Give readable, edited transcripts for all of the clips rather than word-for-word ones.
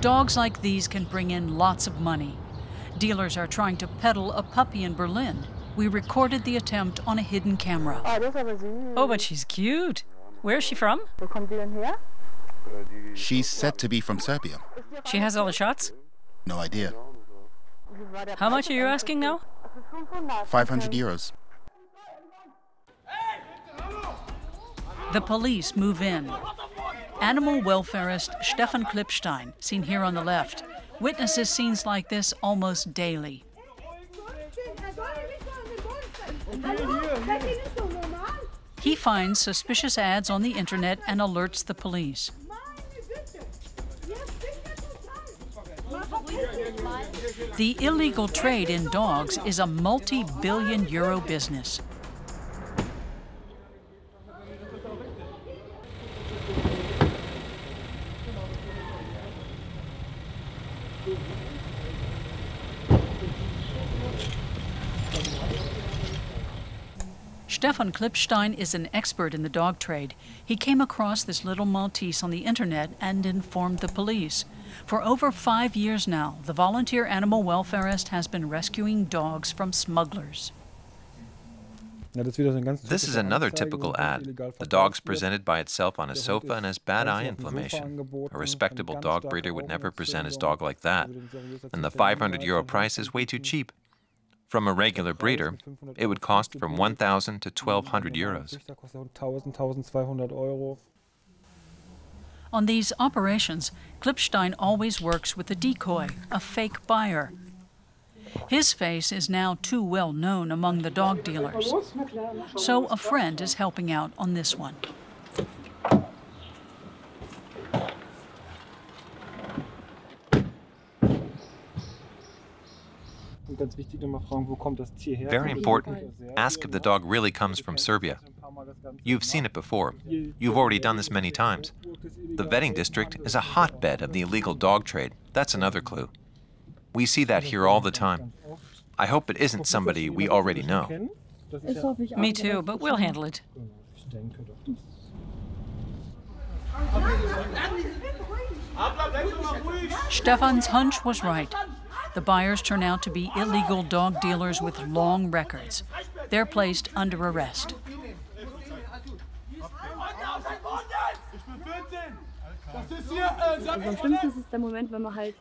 Dogs like these can bring in lots of money. Dealers are trying to peddle a puppy in Berlin. We recorded the attempt on a hidden camera. Oh, but she's cute. Where is she from? She's said to be from Serbia. She has all the shots? No idea. How much are you asking now? 500 euros. The police move in. Animal welfarist Stefan Klippstein, seen here on the left, witnesses scenes like this almost daily. He finds suspicious ads on the internet and alerts the police. The illegal trade in dogs is a multi-billion euro business. Stefan Klippstein is an expert in the dog trade. He came across this little Maltese on the internet and informed the police. For over 5 years now, the volunteer animal welfarist has been rescuing dogs from smugglers. This is another typical ad. The dog's presented by itself on a sofa and has bad eye inflammation. A respectable dog breeder would never present his dog like that. And the 500 euro price is way too cheap. From a regular breeder, it would cost from 1,000 to 1,200 euros. On these operations, Klippstein always works with a decoy, a fake buyer. His face is now too well known among the dog dealers. So a friend is helping out on this one. Very important, ask if the dog really comes from Serbia. You've seen it before. You've already done this many times. The vetting district is a hotbed of the illegal dog trade. That's another clue. We see that here all the time. I hope it isn't somebody we already know. Me too, but we'll handle it. Stefan's hunch was right. The buyers turn out to be illegal dog dealers with long records. They're placed under arrest.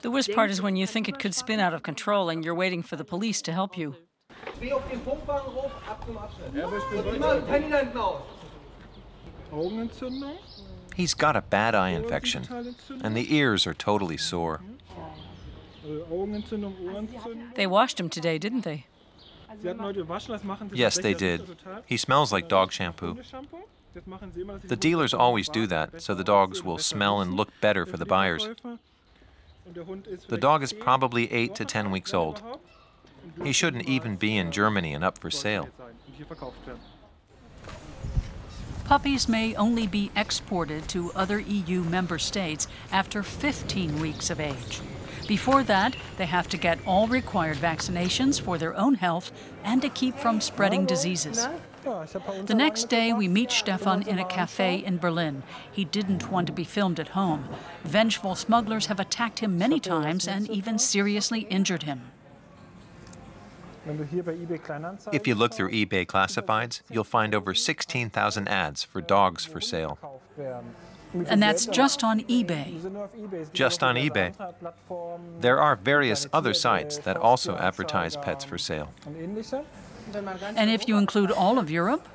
The worst part is when you think it could spin out of control and you're waiting for the police to help you. He's got a bad eye infection, and the ears are totally sore. They washed him today, didn't they? Yes, they did. He smells like dog shampoo. The dealers always do that, so the dogs will smell and look better for the buyers. The dog is probably 8 to 10 weeks old. He shouldn't even be in Germany and up for sale. Puppies may only be exported to other EU member states after 15 weeks of age. Before that, they have to get all required vaccinations for their own health and to keep from spreading diseases. The next day, we meet Stefan in a cafe in Berlin. He didn't want to be filmed at home. Vengeful smugglers have attacked him many times and even seriously injured him. If you look through eBay classifieds, you'll find over 16,000 ads for dogs for sale. And that's just on eBay. Just on eBay. There are various other sites that also advertise pets for sale. And if you include all of Europe?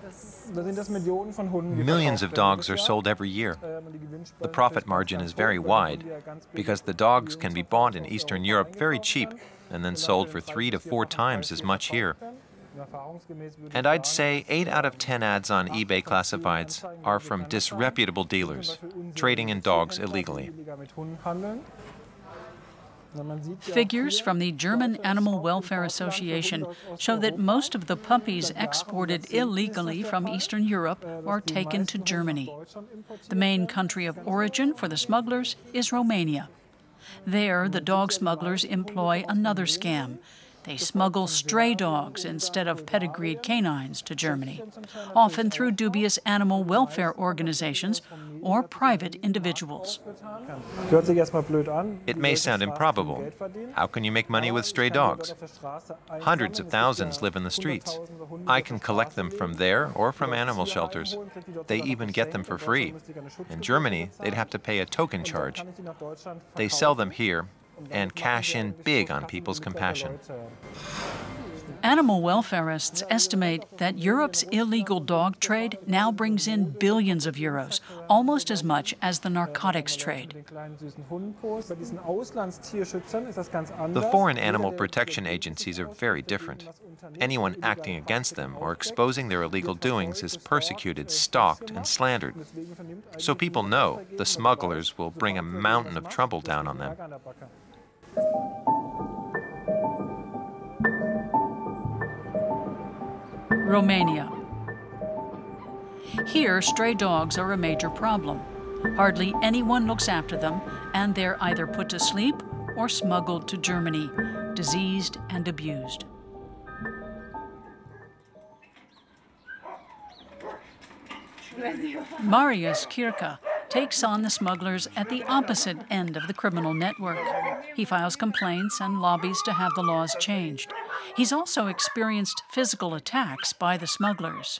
Millions of dogs are sold every year. The profit margin is very wide because the dogs can be bought in Eastern Europe very cheap and then sold for 3 to 4 times as much here. And I'd say 8 out of 10 ads on eBay classifieds are from disreputable dealers trading in dogs illegally. Figures from the German Animal Welfare Association show that most of the puppies exported illegally from Eastern Europe are taken to Germany. The main country of origin for the smugglers is Romania. There, the dog smugglers employ another scam. They smuggle stray dogs instead of pedigreed canines to Germany, often through dubious animal welfare organizations or private individuals. It may sound improbable. How can you make money with stray dogs? Hundreds of thousands live in the streets. I can collect them from there or from animal shelters. They even get them for free. In Germany, they'd have to pay a token charge. They sell them here and cash in big on people's compassion. Animal welfarists estimate that Europe's illegal dog trade now brings in billions of euros, almost as much as the narcotics trade. The foreign animal protection agencies are very different. Anyone acting against them or exposing their illegal doings is persecuted, stalked, and slandered. So people know the smugglers will bring a mountain of trouble down on them. Romania. Here, stray dogs are a major problem. Hardly anyone looks after them, and they're either put to sleep or smuggled to Germany, diseased and abused. Marius Kirka takes on the smugglers at the opposite end of the criminal network. He files complaints and lobbies to have the laws changed. He's also experienced physical attacks by the smugglers.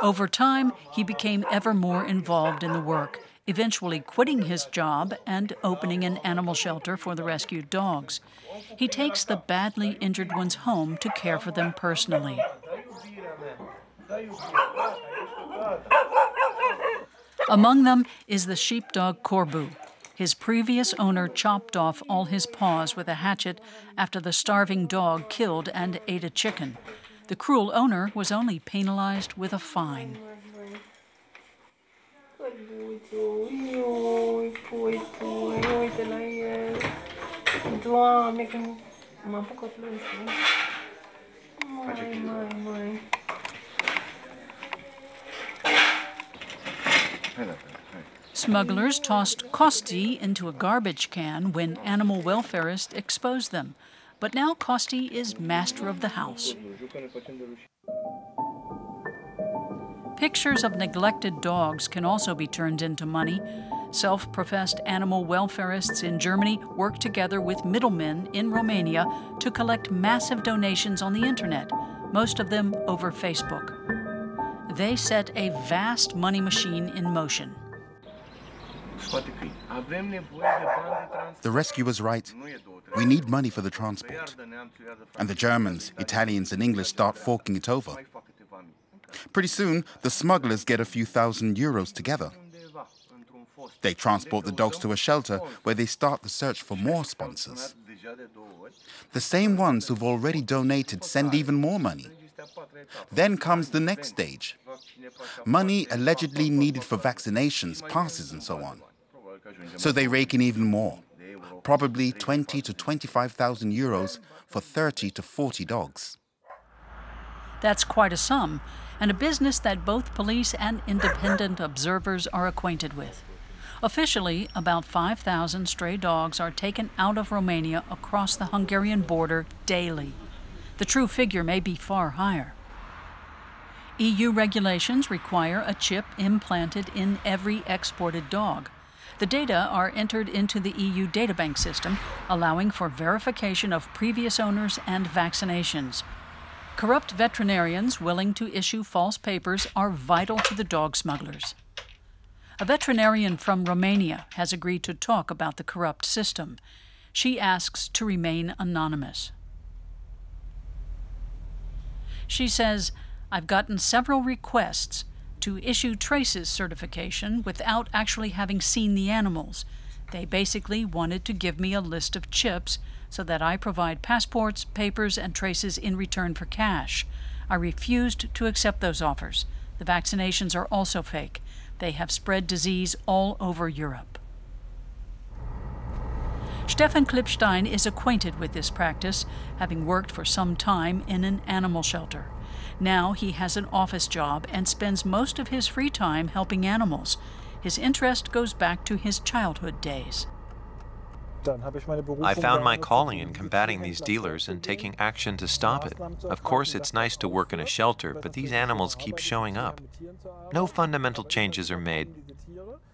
Over time, he became ever more involved in the work, eventually quitting his job and opening an animal shelter for the rescued dogs. He takes the badly injured ones home to care for them personally. Among them is the sheepdog Corbu. His previous owner chopped off all his paws with a hatchet after the starving dog killed and ate a chicken. The cruel owner was only penalized with a fine. Smugglers tossed Kosti into a garbage can when animal welfarists exposed them. But now Kosti is master of the house. Pictures of neglected dogs can also be turned into money. Self-professed animal welfarists in Germany work together with middlemen in Romania to collect massive donations on the internet, most of them over Facebook. They set a vast money machine in motion. The rescuer's right. We need money for the transport. And the Germans, Italians, and English start forking it over. Pretty soon, the smugglers get a few thousand euros together. They transport the dogs to a shelter where they start the search for more sponsors. The same ones who've already donated send even more money. Then comes the next stage. Money allegedly needed for vaccinations, passes, and so on. So they rake in even more, probably 20 to 25,000 euros for 30 to 40 dogs. That's quite a sum, and a business that both police and independent observers are acquainted with. Officially, about 5,000 stray dogs are taken out of Romania across the Hungarian border daily. The true figure may be far higher. EU regulations require a chip implanted in every exported dog. The data are entered into the EU databank system, allowing for verification of previous owners and vaccinations. Corrupt veterinarians willing to issue false papers are vital to the dog smugglers. A veterinarian from Romania has agreed to talk about the corrupt system. She asks to remain anonymous. She says, "I've gotten several requests to issue traces certification without actually having seen the animals. They basically wanted to give me a list of chips so that I provide passports, papers, and traces in return for cash. I refused to accept those offers. The vaccinations are also fake. They have spread disease all over Europe." Stefan Klippstein is acquainted with this practice, having worked for some time in an animal shelter. Now he has an office job and spends most of his free time helping animals. His interest goes back to his childhood days. I found my calling in combating these dealers and taking action to stop it. Of course, it's nice to work in a shelter, but these animals keep showing up. No fundamental changes are made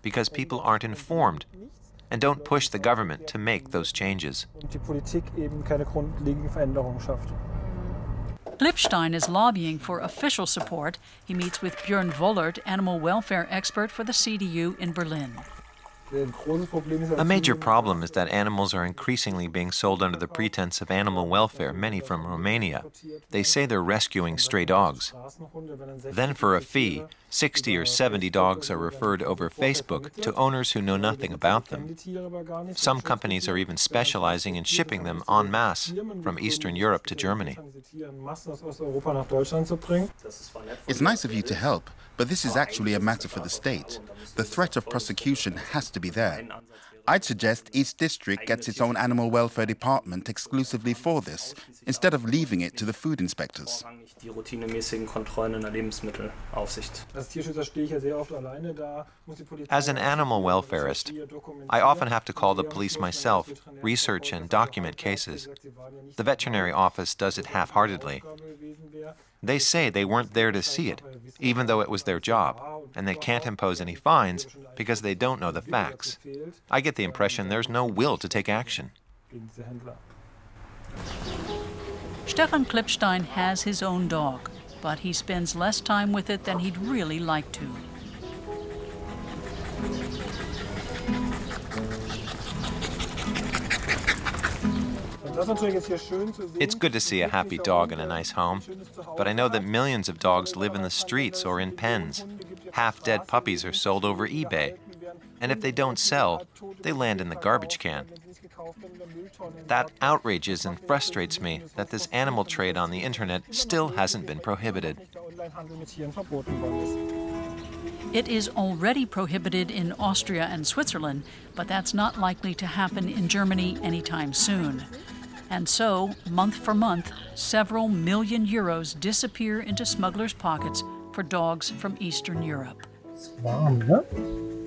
because people aren't informed and don't push the government to make those changes. Klippstein is lobbying for official support. He meets with Björn Vollert, animal welfare expert for the CDU in Berlin. A major problem is that animals are increasingly being sold under the pretense of animal welfare, many from Romania. They say they're rescuing stray dogs. Then for a fee, 60 or 70 dogs are referred over Facebook to owners who know nothing about them. Some companies are even specializing in shipping them en masse from Eastern Europe to Germany. It's nice of you to help, but this is actually a matter for the state. The threat of prosecution has to be there. I'd suggest each district gets its own animal welfare department exclusively for this, instead of leaving it to the food inspectors. As an animal welfarist, I often have to call the police myself, research and document cases. The veterinary office does it half-heartedly. They say they weren't there to see it, even though it was their job, and they can't impose any fines because they don't know the facts. I get the impression there's no will to take action. Stefan Klippstein has his own dog, but he spends less time with it than he'd really like to. It's good to see a happy dog in a nice home, but I know that millions of dogs live in the streets or in pens. Half-dead puppies are sold over eBay, and if they don't sell, they land in the garbage can. That outrages and frustrates me that this animal trade on the internet still hasn't been prohibited. It is already prohibited in Austria and Switzerland, but that's not likely to happen in Germany anytime soon. And so, month for month, several million euros disappear into smugglers' pockets for dogs from Eastern Europe. It's warm, ne?